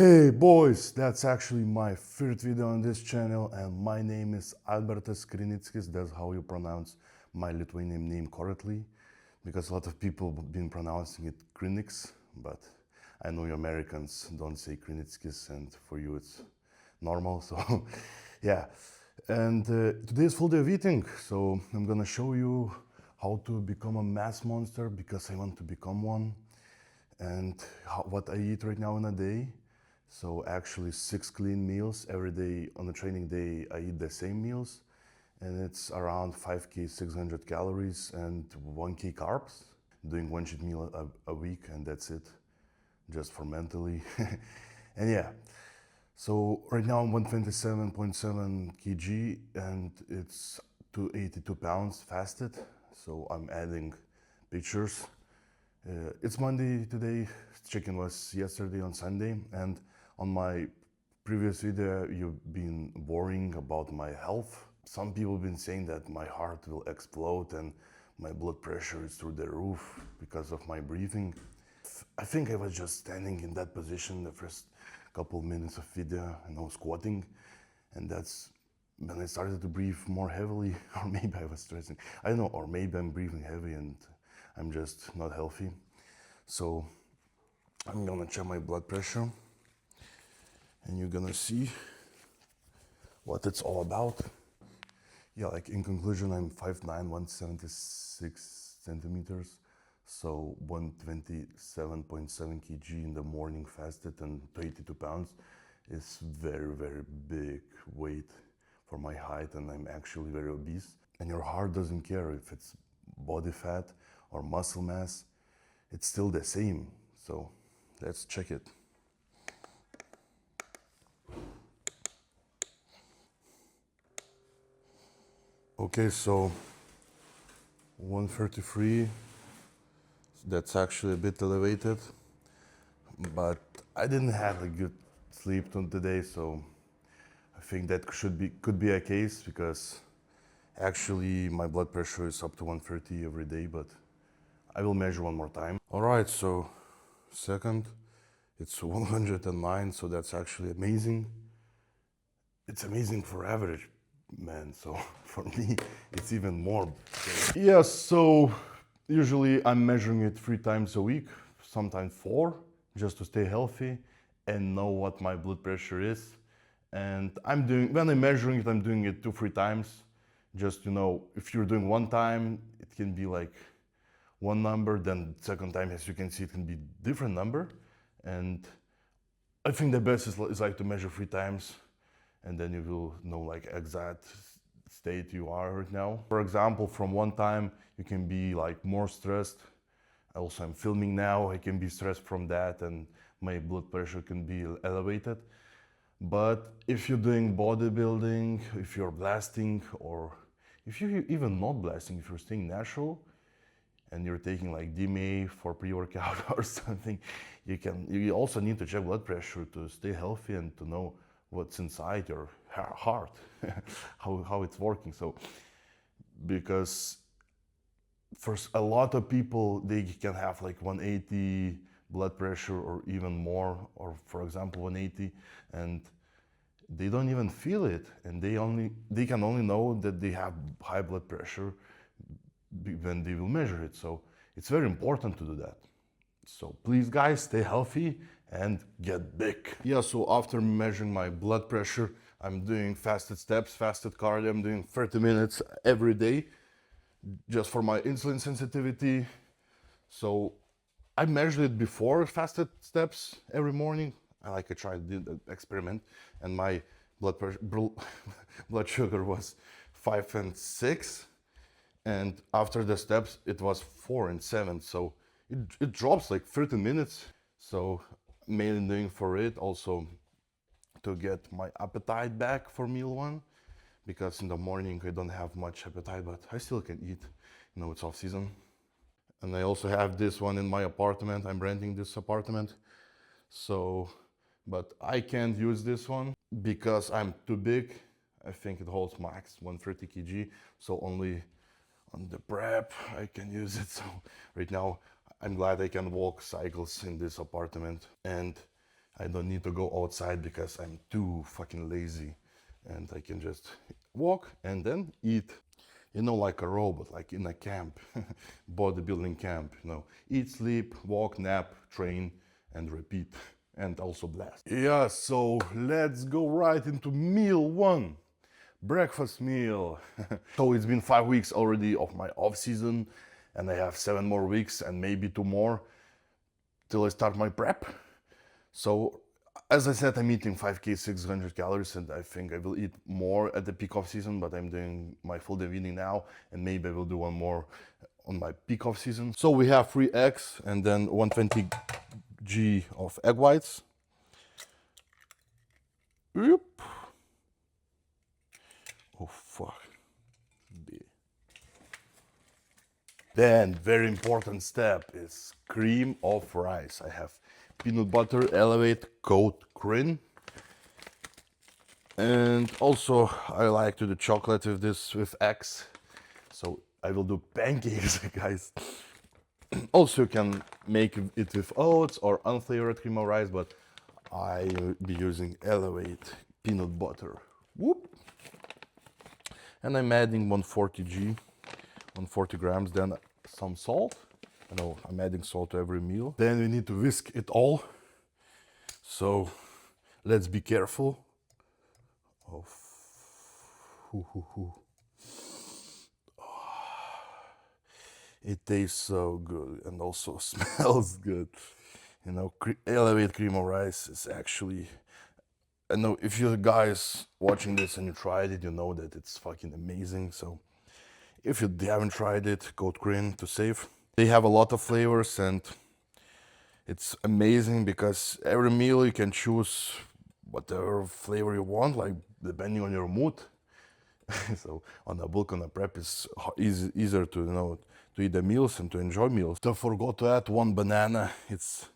Hey boys, that's actually my third video on this channel and my name is Albertas KRIN. That's how you pronounce my Lithuanian name correctly, because a lot of people have been pronouncing it Krinix, but I know you Americans don't say Krinitskis and for you it's normal, so yeah. And today is full day of eating, so I'm gonna show you how to become a mass monster because I want to become one, and what I eat right now in a day. So actually 6 clean meals every day. On a training day I eat the same meals, and it's around 5k 600 calories and 1k carbs, doing one cheat meal a week, and that's it, just for mentally. And yeah, so right now I'm 127.7 kg and it's 282 pounds fasted, so I'm adding pictures. It's Monday today, chicken was yesterday on Sunday, and on my previous video you've been worrying about my health. Some people have been saying that my heart will explode and my blood pressure is through the roof because of my breathing. I think I was just standing in that position the first couple minutes of video and I was squatting, and that's when I started to breathe more heavily, or maybe I was stressing, I don't know, or maybe I'm breathing heavy and I'm just not healthy. So I'm gonna check my blood pressure and you're gonna see what it's all about. Yeah, like in conclusion, I'm 5'9", 176 centimeters, so 127.7 kg in the morning fasted, and 82 pounds is very, very big weight for my height, and I'm actually very obese. And your heart doesn't care if it's body fat or muscle mass, it's still the same. So let's check it. Okay, so 133, that's actually a bit elevated, but I didn't have a good sleep today, so I think that could be a case, because actually my blood pressure is up to 130 every day, but I will measure one more time. All right, so second, it's 109, so that's actually amazing. It's amazing for average man, so for me it's even more. Yeah, so usually I'm measuring it 3 times a week, sometimes 4, just to stay healthy and know what my blood pressure is. And when I'm measuring it, I'm doing it 2-3 times, just to know. If you're doing 1 time, it can be like one number, then second time, as you can see, it can be different number. And I think the best is like to measure 3 times, and then you will know like exact state you are right now. For example, from 1 time you can be like more stressed. Also, I'm filming now, I can be stressed from that and my blood pressure can be elevated. But if you're doing bodybuilding, if you're blasting, or if you're even not blasting, if you're staying natural and you're taking like DMA for pre-workout or something, you also need to check blood pressure to stay healthy and to know what's inside your heart, how it's working. So because for a lot of people, they can have like 180 blood pressure or even more, or for example 180, and they don't even feel it, and they can only know that they have high blood pressure when they will measure it. So it's very important to do that. So please guys, stay healthy and get big. Yeah, so after measuring my blood pressure, I'm doing fasted steps, fasted cardio. I'm doing 30 minutes every day just for my insulin sensitivity. So I measured it before fasted steps every morning. I tried the experiment, and my blood sugar was 5 and 6, and after the steps it was 4 and 7. So it drops like 30 minutes. So mainly doing for it also to get my appetite back for meal 1, because in the morning I don't have much appetite, but I still can eat, you know, it's off season. And I also have this one in my apartment. I'm renting this apartment, so but I can't use this one because I'm too big. I think it holds max 130 kg, so only on the prep I can use it. So right now I'm glad I can walk cycles in this apartment, and I don't need to go outside because I'm too fucking lazy, and I can just walk and then eat. You know, like a robot, like in a camp, bodybuilding camp, you know, eat, sleep, walk, nap, train, and repeat, and also blast. Yeah, so let's go right into meal one, breakfast meal. So it's been 5 weeks already of my off season, and I have 7 more weeks and maybe 2 more till I start my prep. So as I said, I'm eating 5K 600 calories, and I think I will eat more at the peak off season, but I'm doing my full day eating now, and maybe I will do one more on my peak off season. So we have 3 eggs and then 120 g of egg whites. Oop. Oh fuck. Then very important step is cream of rice. I have peanut butter elevate code KRIN. And also I like to do chocolate with this with eggs. So I will do pancakes, guys. Also you can make it with oats or unflavored cream of rice, but I will be using elevate peanut butter. Whoop. And I'm adding 140 grams, then some salt. No, I'm adding salt to every meal. Then we need to whisk it all. So let's be careful. Oh, it tastes so good and also smells good. You know, elevate cream of rice is actually, I know if you guys watching this and you tried it, you know that it's fucking amazing. So if you haven't tried it, code KRIN to save. They have a lot of flavors and it's amazing because every meal you can choose whatever flavor you want, like depending on your mood. So on a bulk, on a prep, it's easier to, you know, to eat the meals and to enjoy meals. I forgot to add 1 banana. It's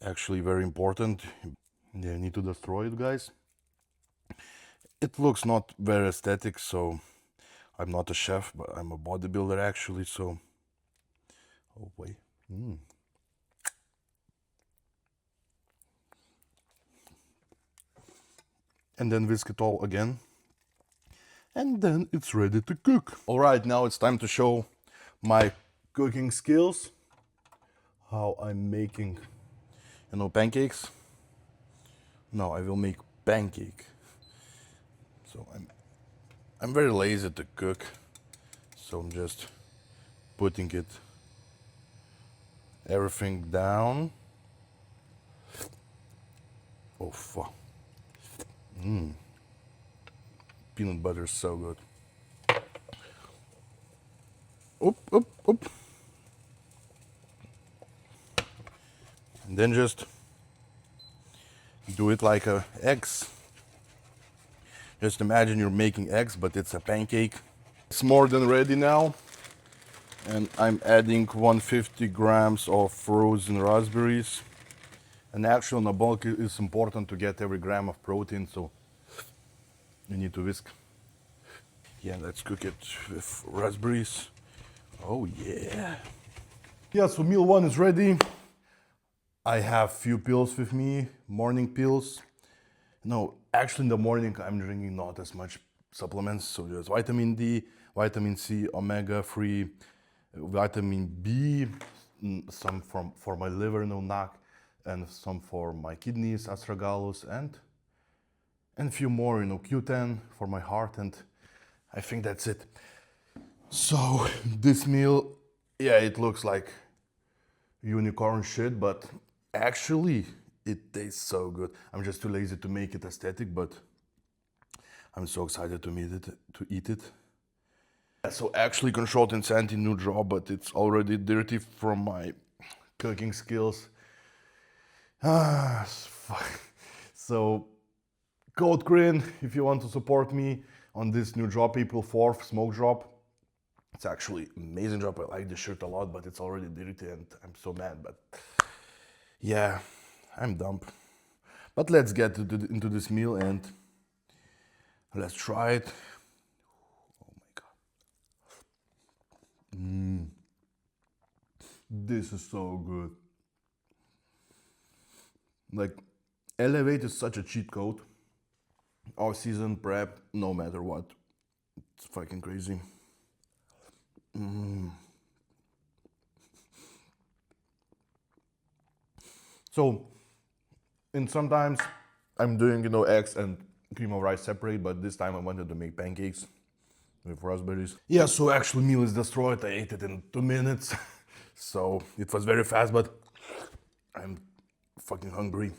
actually very important. You need to destroy it, guys. It looks not very aesthetic, so I'm not a chef, but I'm a bodybuilder actually, so... Oh, wait. And then whisk it all again. And then it's ready to cook. All right, now it's time to show my cooking skills. How I'm making, you know, pancakes. No, I will make pancake. So I'm very lazy to cook. So I'm just putting it everything down. Oh fuck. Peanut butter is so good. Oop, oop, oop. And then just do it like eggs. Just imagine you're making eggs, but it's a pancake. It's more than ready now. And I'm adding 150 grams of frozen raspberries. And actually on a bulk it's important to get every gram of protein, so you need to whisk. Yeah, let's cook it with raspberries. Oh yeah. Yeah, so meal one is ready. I have few pills with me, morning pills. No, actually in the morning I'm drinking not as much supplements, so there's vitamin D, vitamin C, omega-3, vitamin B, some for my liver, no NAC, and some for my kidneys, astragalus, and a few more, you know, Q10 for my heart, and I think that's it. So this meal, yeah, it looks like unicorn shit, but actually it tastes so good. I'm just too lazy to make it aesthetic, but I'm so excited to eat it. So actually Controlled Insanity new job, but it's already dirty from my cooking skills. So code KRIN if you want to support me on this new job, April 4th, smoke job. It's actually amazing job. I like this shirt a lot, but it's already dirty and I'm so mad. But yeah, I'm dumb. But let's get into this meal and let's try it. Oh my god. This is so good. Like, Elevate is such a cheat code. Off-season prep, no matter what. It's fucking crazy. So, and sometimes I'm doing, eggs and cream of rice separate, but this time I wanted to make pancakes with raspberries. Yeah, so actually meal is destroyed. I ate it in 2 minutes. So it was very fast, but I'm fucking hungry.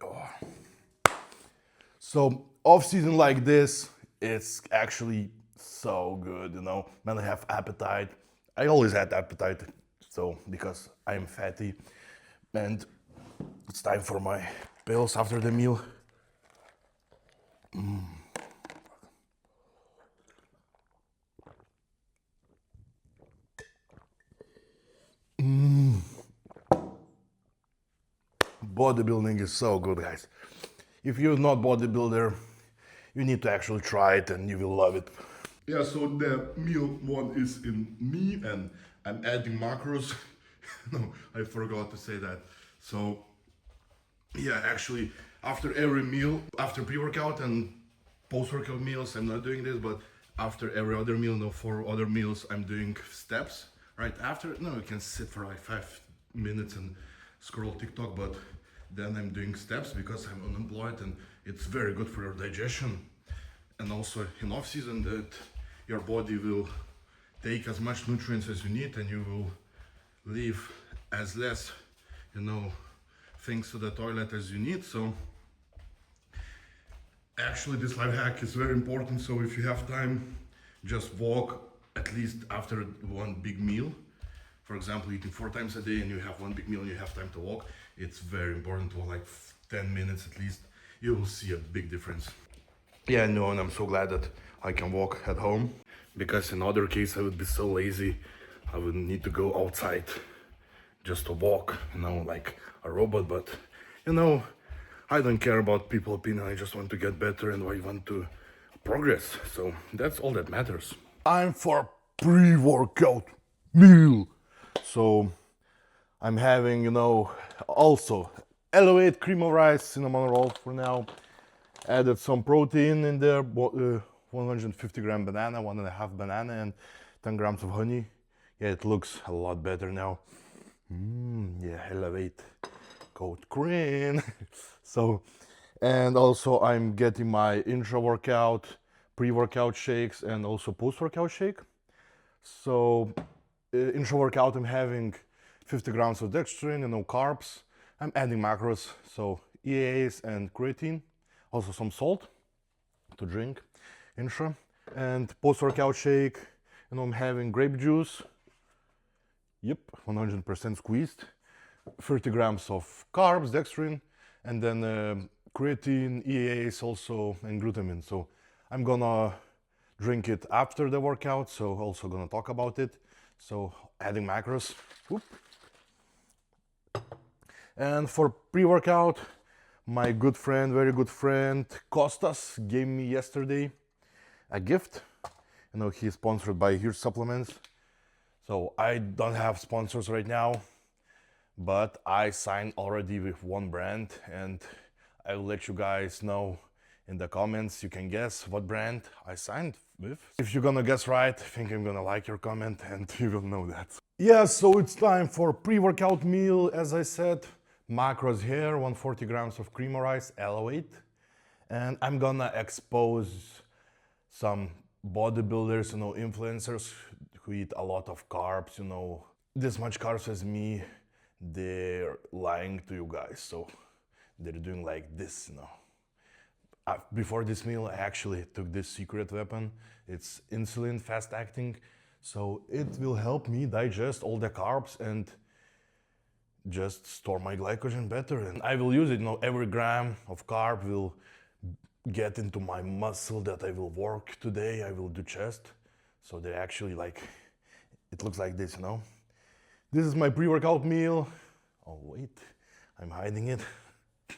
Oh. So off season like this, it's actually so good, when I have appetite. I always had appetite, so because I'm fatty, and it's time for my pills after the meal. Bodybuilding is so good, guys. If you're not bodybuilder, you need to actually try it and you will love it. Yeah, so the meal one is in me and I'm adding macros. No, I forgot to say that. So yeah, actually after every meal, after pre-workout and post-workout meals, I'm not doing this, but after every other meal, for other meals, I'm doing steps. Right after, you can sit for like 5 minutes and scroll TikTok, but then I'm doing steps because I'm unemployed and it's very good for your digestion. And also in off season that your body will take as much nutrients as you need and you will leave as less, things to the toilet as you need. So actually this life hack is very important. So if you have time, just walk at least after one big meal. For example, eating 4 times a day and you have one big meal and you have time to walk, it's very important to walk like 10 minutes at least. You will see a big difference. Yeah, no, and I'm so glad that I can walk at home, because in other case I would be so lazy. I would need to go outside just to walk, like a robot. But I don't care about people's opinion. I just want to get better and I want to progress. So that's all that matters. I'm for pre-workout meal. So I'm having, also elevate cream of rice, cinnamon roll for now. Added some protein in there, 150 gram banana, 1.5 banana, and 10 grams of honey. Yeah, it looks a lot better now. Yeah, elevate, code KRIN. So, and also I'm getting my intra-workout, pre-workout shakes, and also post-workout shake. So, intra-workout I'm having 50 grams of dextrin, carbs. I'm adding macros, so EAAs and creatine. Also some salt to drink, intra. And post-workout shake, I'm having grape juice. Yep, 100% squeezed. 30 grams of carbs, dextrin, and then creatine, EAAs also, and glutamine. So I'm gonna drink it after the workout, so also gonna talk about it. So adding macros. Whoop. And for pre-workout, my good friend, very good friend, Kostas gave me yesterday a gift. He's sponsored by Huge Supplements. So I don't have sponsors right now, but I signed already with one brand and I will let you guys know in the comments. You can guess what brand I signed with. If you're gonna guess right, I think I'm gonna like your comment and you will know that. Yeah, so it's time for pre-workout meal, as I said. Macros here, 140 grams of cream of rice, elevate. And I'm gonna expose some bodybuilders, influencers who eat a lot of carbs, this much carbs as me, they're lying to you guys. So they're doing like this, Before this meal, I actually took this secret weapon. It's insulin, fast acting. So it will help me digest all the carbs and just store my glycogen better. And I will use it, every gram of carb will get into my muscle that I will work today. I will do chest. So they actually it looks like this, This is my pre-workout meal. Oh wait, I'm hiding it.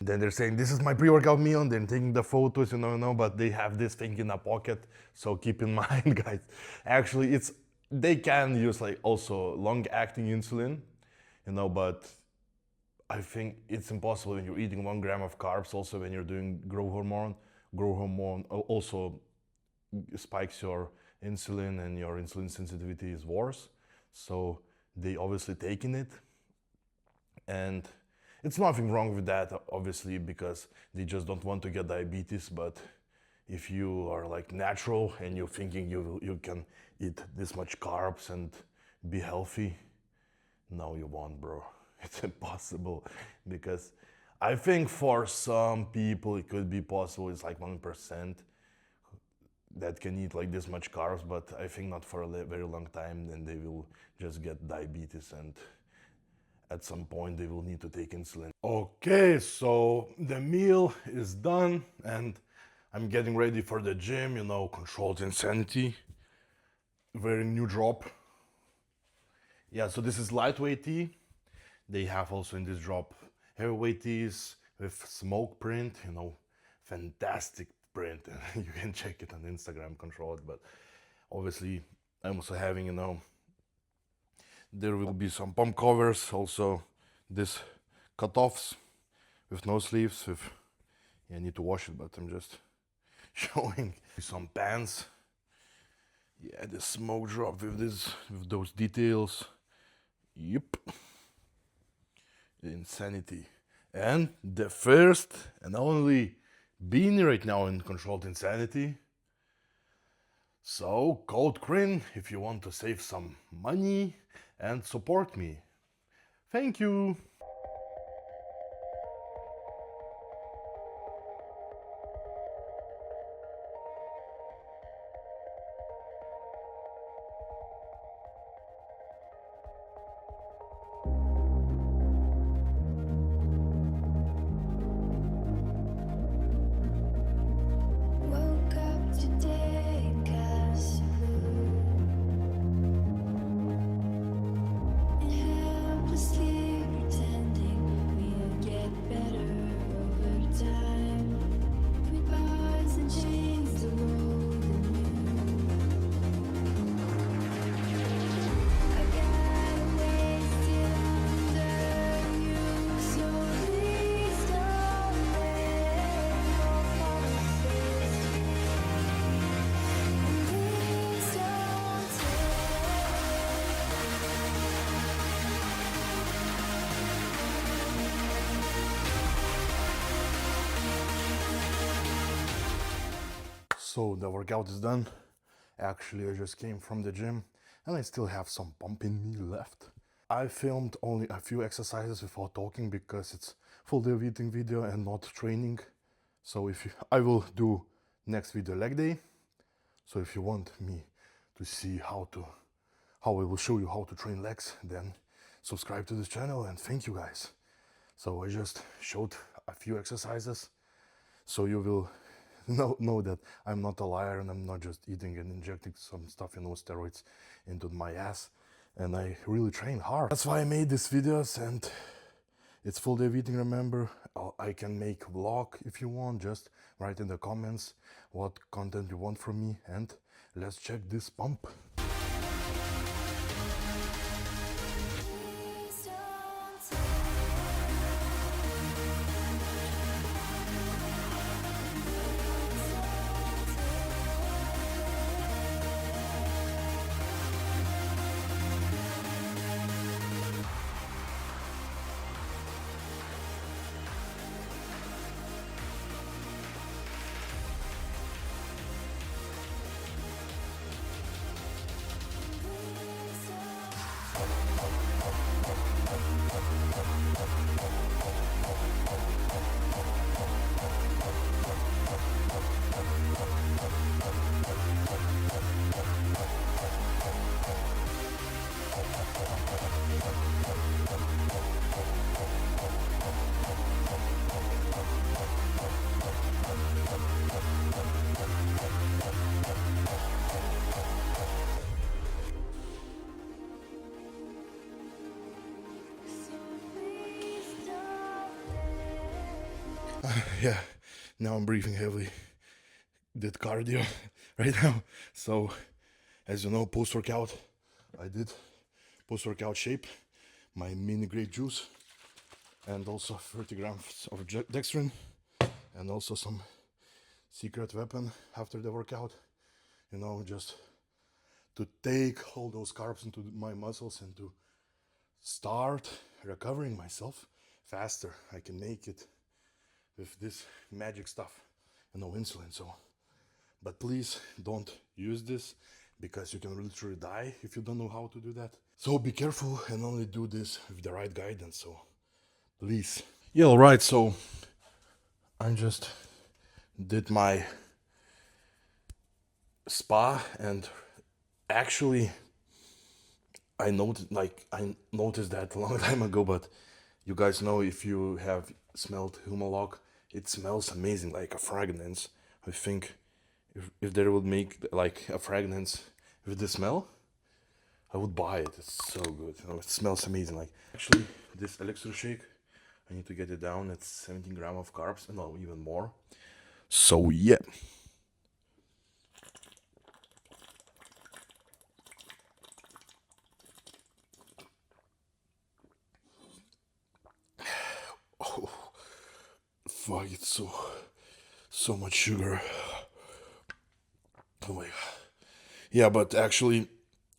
Then they're saying this is my pre-workout meal and they're taking the photos, but they have this thing in a pocket. So keep in mind, guys, actually they can use also long-acting insulin, but I think it's impossible when you're eating 1 gram of carbs. Also, when you're doing growth hormone also spikes your insulin, and your insulin sensitivity is worse. So they obviously taking it, and it's nothing wrong with that, obviously, because they just don't want to get diabetes. But if you are like natural and you're thinking you can eat this much carbs and be healthy, no, you won't, bro. It's impossible, because I think for some people it could be possible. It's like 1% that can eat like this much carbs, but I think not for a very long time. Then they will just get diabetes, and at some point they will need to take insulin. Okay, so the meal is done, and I'm getting ready for the gym, controlled insanity. Very new drop. Yeah, so this is lightweight tee. They have also in this drop heavyweight tees with smoke print, fantastic print. You can check it on Instagram, controlled. But obviously I'm also having, there will be some pump covers, also this cutoffs with no sleeves. I need to wash it, but I'm just showing some pants. Yeah, the smoke drop with those details. Yep. Insanity. And the first and only beanie right now in controlled insanity. So code KRIN if you want to save some money and support me. Thank you. Woke up today, cast and helplessly pretending we'll get better over time. With bars and chains to roll the I got wasted under you, so please don't let go promises. Please don't So the workout is done. Actually, I just came from the gym and I still have some pump in me left. I filmed only a few exercises without talking because it's full day of eating video and not training. So I will do next video leg day. So if you want me to see how I will show you how to train legs, then subscribe to this channel, and thank you guys. So I just showed a few exercises, so you will know that I'm not a liar and I'm not just eating and injecting some stuff, steroids into my ass, and I really train hard. That's why I made these videos, and it's full day of eating, remember. I can make vlog if you want. Just write in the comments what content you want from me, and let's check this pump. Please don't Yeah, now I'm breathing heavily. Did cardio right now. So, as you know, post-workout, I did post-workout shape, my mini grape juice. and also 30 grams of dextrin, and also some secret weapon after the workout, you know, just to take all those carbs into my muscles and to start recovering myself faster. I can make it with this magic stuff, you know, insulin. So, but please don't use this because you can literally die if you don't know how to do that. So be careful and only do this with the right guidance. So please. Yeah, all right. So I just did my spa, and actually I noticed that a long time ago, but you guys know, if you have smelled Humalog, it smells amazing, like a fragrance. I think if there would make like a fragrance with the smell, I would buy it. It's so good. You know, it smells amazing. Like, actually, this elixir shake, I need to get it down. It's 17 grams of carbs, no, even more. So yeah. Oh, fuck! It's so much sugar. Oh my god. Yeah, but actually,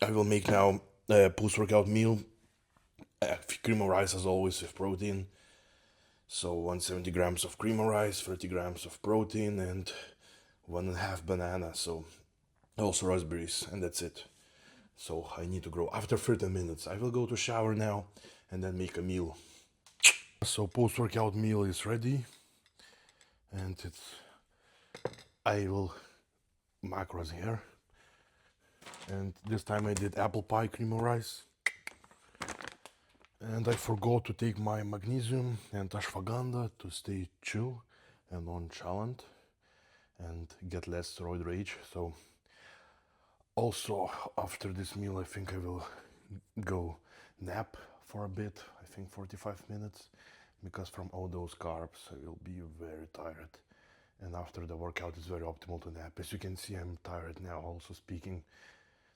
I will make now a post-workout meal. Cream of rice as always with protein. So 170 grams of cream of rice, 30 grams of protein, and 1.5 banana. So also raspberries, and that's it. So I need to grow. After 30 minutes, I will go to shower now and then make a meal. So post-workout meal is ready, and I will macros here. And this time I did apple pie cream of rice. And I forgot to take my magnesium and ashwagandha to stay chill and nonchalant and get less steroid rage. So also after this meal, I think I will go nap for a bit. I think 45 minutes, because from all those carbs I will be very tired. And after the workout, it's very optimal to nap. As you can see, I'm tired now also speaking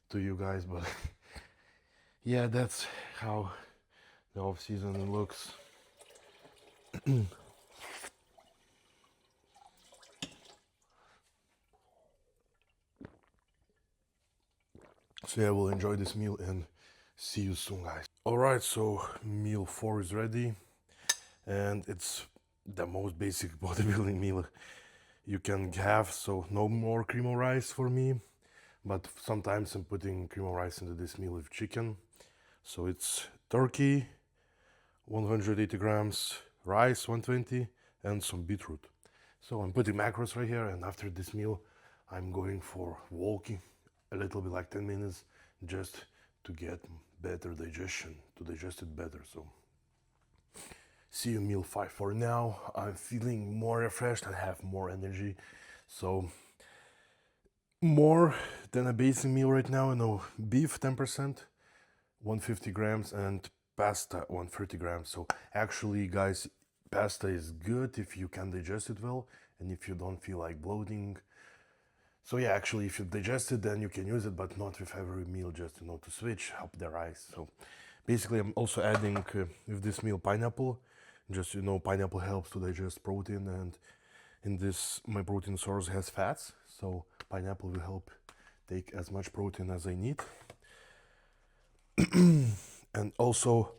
to you guys, but yeah, that's how the off season looks. So yeah, we'll enjoy this meal and see you soon, guys. All right, so meal 4 is ready, and it's the most basic bodybuilding meal you can have. So no more cream of rice for me, but sometimes I'm putting cream of rice into this meal with chicken. So it's turkey, 180 grams, rice 120, and some beetroot. So I'm putting macros right here, and after this meal I'm going for walking a little bit, like 10 minutes, just to get better digestion, to digest it better. So see you meal 5. For now I'm feeling more refreshed and have more energy. So more than a basic meal right now, you know, beef 10%, 150 grams, and pasta 130 grams. So actually, guys, pasta is good if you can digest it well and if you don't feel like bloating. So yeah, actually, if you digest it, then you can use it, but not with every meal, just, you know, to switch up the rice. So basically, I'm also adding with this meal pineapple. Just, you know, pineapple helps to digest protein, and in this, my protein source has fats, so pineapple will help take as much protein as I need. And also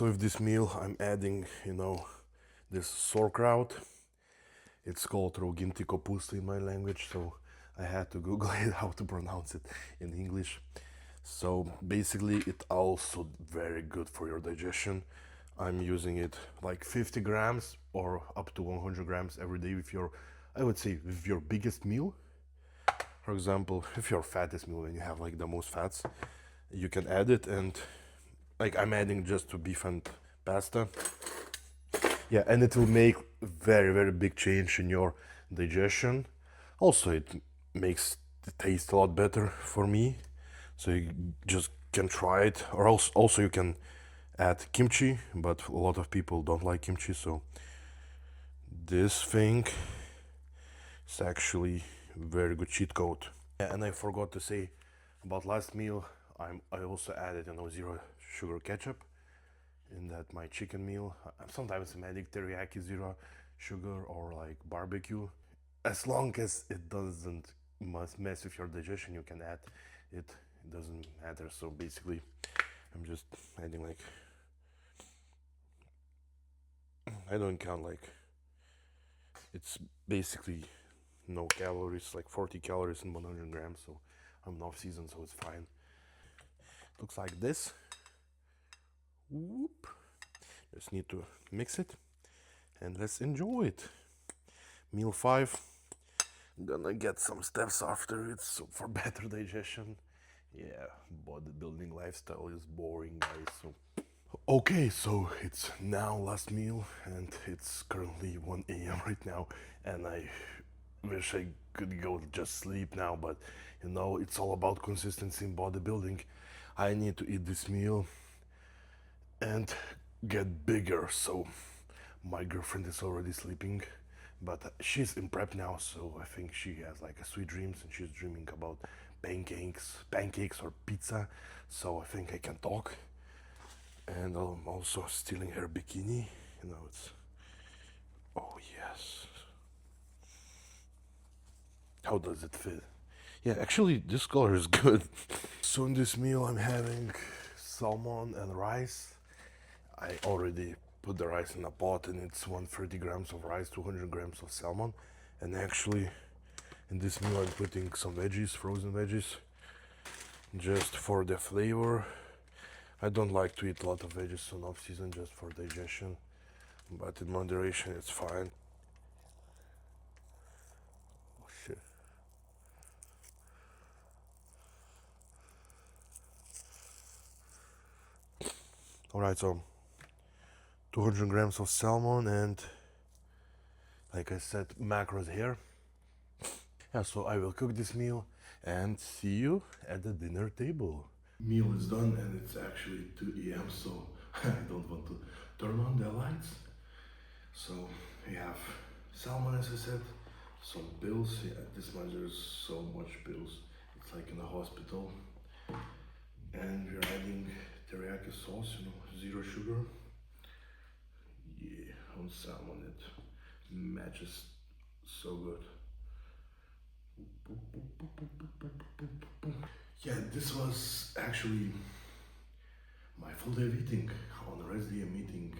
with this meal I'm adding, you know, this sauerkraut. It's called roginti kopusta in my language, so I had to Google it how to pronounce it in English. So basically it also very good for your digestion. I'm using it like 50 grams or up to 100 grams every day with your, I would say, with your biggest meal. For example, if your fattest meal and you have like the most fats, you can add it. And like I'm adding just to beef and pasta. Yeah, and it will make very, very big change in your digestion. Also, it makes the taste a lot better for me. So you just can try it. Or also you can add kimchi, but a lot of people don't like kimchi. So this thing is actually very good cheat code. Yeah, and I forgot to say about last meal, I also added, you know, zero sugar ketchup in that my chicken meal. Sometimes I'm adding teriyaki zero sugar or like barbecue. As long as it doesn't mess with your digestion, you can add it. It doesn't matter. So basically, I'm just adding like, I don't count, like it's basically no calories, like 40 calories in 100 grams. So I'm off season, so it's fine. Looks like this. Whoop. Just need to mix it and let's enjoy it. Meal 5. Gonna get some steps after it, so for better digestion. Yeah, bodybuilding lifestyle is boring, guys. So okay, so it's now last meal and it's currently 1 a.m. right now, and I wish I could go just sleep now, but you know, it's all about consistency in bodybuilding. I need to eat this meal and get bigger. So my girlfriend is already sleeping, but she's in prep now, so I think she has like a sweet dreams and she's dreaming about pancakes or pizza. So I think I can talk. And I'm also stealing her bikini. You know, it's, oh yes. How does it fit? Yeah, actually, this color is good. So in this meal, I'm having salmon and rice. I already put the rice in a pot, and it's 130 grams of rice, 200 grams of salmon. And actually, in this meal, I'm putting some veggies, frozen veggies, just for the flavor. I don't like to eat a lot of veggies on off season, just for digestion, but in moderation, it's fine. Oh shit. Alright, so 200 grams of salmon and, like I said, macros here. Yeah, so I will cook this meal and see you at the dinner table. Meal is done and it's actually 2 a.m. so I don't want to turn on the lights. So we have salmon, as I said, some pills. Yeah, this much, there's so much pills. It's like in a hospital. And we're adding teriyaki sauce, you know, zero sugar. Yeah, on salmon it matches so good. Yeah, this was actually my full day of eating. On the rest day I'm eating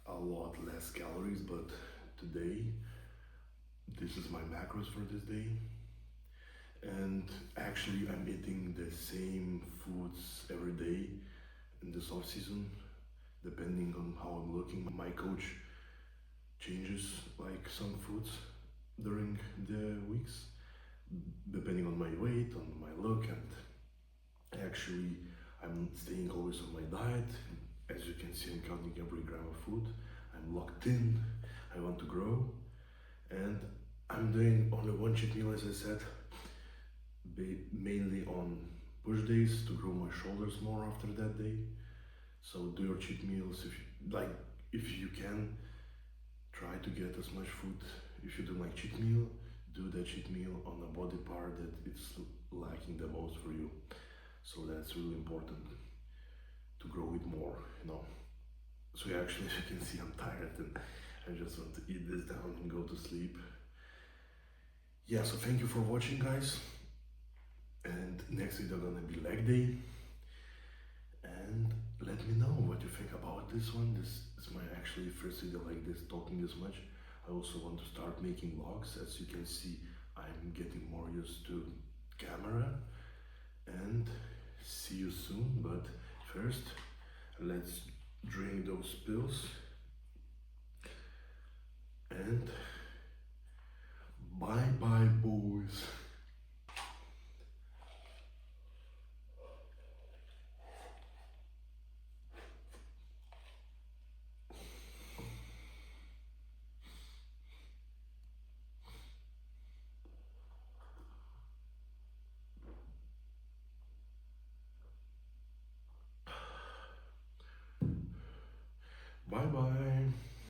a lot less calories, but today this is my macros for this day. And actually I'm eating the same foods every day in this off season, depending on how I'm looking. My coach changes like some foods during the weeks, depending on my weight, on my look, and actually I'm staying always on my diet. As you can see, I'm counting every gram of food. I'm locked in. I want to grow, and I'm doing only one cheat meal, as I said, mainly on push days to grow my shoulders more after that day. So do your cheat meals if you like. If you can, try to get as much food. If you do like cheat meal, do that cheat meal on a body part that it's lacking the most for you. So that's really important to grow it more, you know. So yeah, actually, as you can see, I'm tired and I just want to eat this down and go to sleep. Yeah, so thank you for watching, guys. And next video gonna be leg day. And let me know what you think about this one. This is my actually first video like this, talking this much. I also want to start making vlogs. As you can see, I'm getting more used to camera. And see you soon, but first let's drink those pills and bye bye, boys. Bye bye.